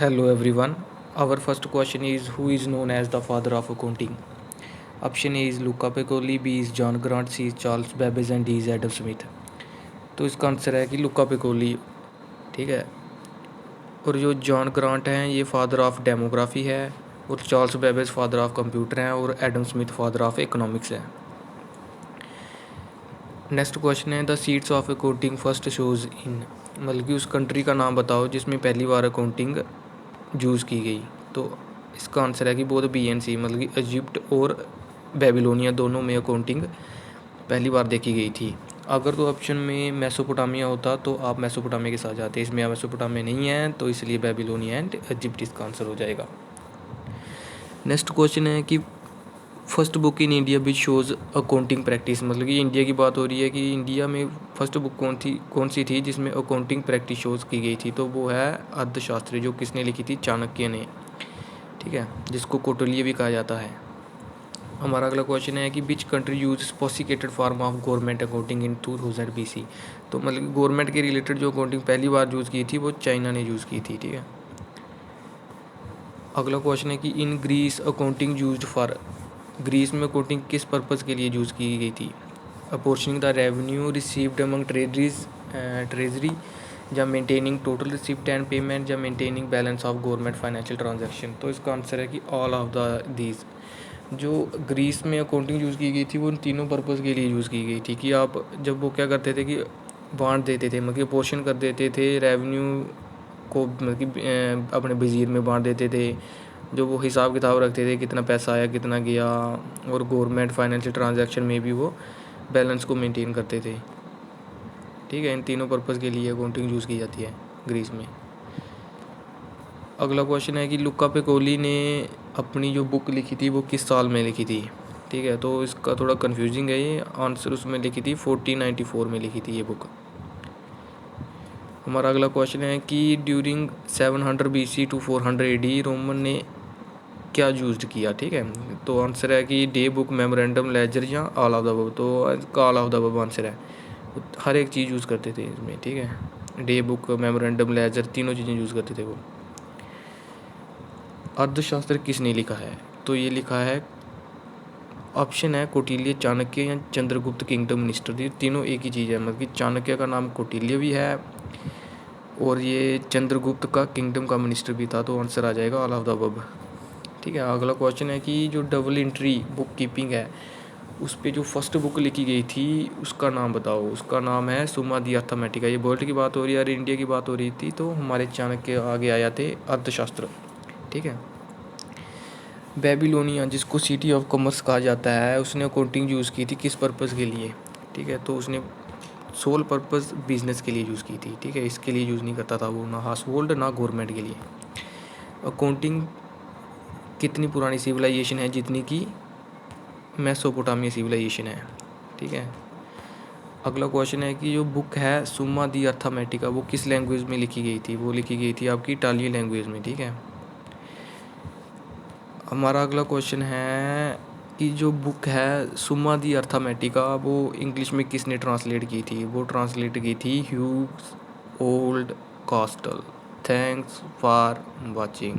Hello everyone. Our first question is, who is known as the father of accounting? Option A is Luca Piccoli, B is John Grant, C is Charles Babbage and D is Adam Smith. तो इसका answer है कि लुका पिकोली। ठीक है। और जो John grant हैं ये फादर ऑफ डेमोग्राफी है, और Charles Babbage father of computer हैं, और Adam Smith father of economics है। नेक्स्ट क्वेश्चन है, the seats of accounting first shows in, मतलब कि उस कंट्री का नाम बताओ जिसमें पहली बार अकाउंटिंग यूज़ की गई। तो इसका आंसर है कि बोथ बी एंड सी, मतलब कि इजिप्ट और बेबीलोनिया दोनों में अकाउंटिंग पहली बार देखी गई थी। अगर तो ऑप्शन में मेसोपोटामिया होता तो आप मेसोपोटामिया के साथ जाते, इसमें मेसोपोटामिया नहीं है तो इसलिए बेबीलोनिया एंड इजिप्ट इसका आंसर हो जाएगा। नेक्स्ट क्वेश्चन है कि first book in India which shows accounting practice, मतलब कि इंडिया की बात हो रही है कि इंडिया में फर्स्ट बुक कौन सी थी जिसमें अकाउंटिंग प्रैक्टिस शोज़ की गई थी। तो वो है अर्थशास्त्र, जो किसने लिखी थी, चाणक्य ने। ठीक है, जिसको कौटिल्य भी कहा जाता है। हमारा अगला क्वेश्चन है कि which country use sophisticated form of government accounting in 2000 BC। तो मतलब गवर्नमेंट के रिलेटेड जो अकाउंटिंग पहली बार यूज़ की थी वो चाइना ने यूज़ की थी। ठीक है। अगला क्वेश्चन है कि in Greece accounting used for, Greece में अकाउंटिंग किस पर्पज़ के लिए यूज़ की गई थी। Apportioning the revenue received among treasury, या maintaining total receipt and payment, या maintaining balance of government financial transaction. तो इसका आंसर है कि ऑल ऑफ द दीज। जो ग्रीस में अकाउंटिंग यूज़ की गई थी वो उन तीनों पर्पज़ के लिए यूज़ की गई थी। कि आप जब वो क्या करते थे कि बांट देते थे, मतलब पोर्शन कर देते थे रेवेन्यू को, मतलब कि अपने वज़ीर में बांट देते थे, जो वो हिसाब किताब रखते थे कितना पैसा आया कितना गया, और गवर्नमेंट फाइनेंशियल ट्रांजैक्शन में भी वो बैलेंस को मेंटेन करते थे। ठीक है, इन तीनों पर्पज़ के लिए अकाउंटिंग यूज़ की जाती है ग्रीस में। अगला क्वेश्चन है कि लुका पिकोली ने अपनी जो बुक लिखी थी वो किस साल में लिखी थी। ठीक है, तो इसका थोड़ा कंफ्यूजिंग है ये आंसर, उसमें लिखी थी 1494 में लिखी थी ये बुक। हमारा अगला क्वेश्चन है कि during 700 BC to 400 AD Roman ने क्या यूज़ किया। ठीक है, तो आंसर है कि डे बुक, मेमोरेंडम, लेजर, या ऑल ऑफ द अबव। तो इसका all of the above answer है, हर एक चीज़ यूज़ करते थे इसमें। ठीक है, डे बुक, मेमोरेंडम, लेजर, तीनों चीज़ें यूज़ करते थे वो। अर्थशास्त्र किसने लिखा है। तो ये लिखा है, ऑप्शन है कौटिल्य, चाणक्य, या चंद्रगुप्त किंगडम मिनिस्टर। ये तीनों एक ही चीज़ है, मतलब कि चाणक्य का नाम कौटिल्य भी है और ये चंद्रगुप्त का किंगडम का मिनिस्टर भी था। तो आंसर आ जाएगा ऑल ऑफ द अबव। ठीक है। अगला क्वेश्चन है कि जो डबल एंट्री बुक कीपिंग है उस पर जो फर्स्ट बुक लिखी गई थी उसका नाम बताओ। उसका नाम है सुमा दी अर्थमेटिका। ये वर्ल्ड की बात हो रही है और इंडिया की बात हो रही थी, तो हमारे चाणक्य आगे आया थे अर्थशास्त्र। ठीक है। बेबीलोनिया, जिसको सिटी ऑफ कॉमर्स कहा जाता है, उसने अकाउंटिंग यूज़ की थी किस पर्पज़ के लिए। ठीक है, तो उसने सोल पर्पज़ बिजनेस के लिए यूज़ की थी। ठीक है, इसके लिए यूज़ नहीं करता था वो, ना हाउस होल्ड ना गवर्नमेंट के लिए। अकाउंटिंग कितनी पुरानी सिविलाइजेशन है, जितनी कि मेसोपोटामिया सिविलाइजेशन है। ठीक है। अगला क्वेश्चन है कि जो बुक है सुमा दी अर्थमेटिका वो किस लैंग्वेज में लिखी गई थी। वो लिखी गई थी आपकी इटालियन लैंग्वेज में। ठीक है। हमारा अगला क्वेश्चन है कि जो बुक है सुमा दी अर्थमेटिका वो इंग्लिश में किसने ट्रांसलेट की थी। वो ट्रांसलेट की थी Hughes old कास्टल। Thanks for watching.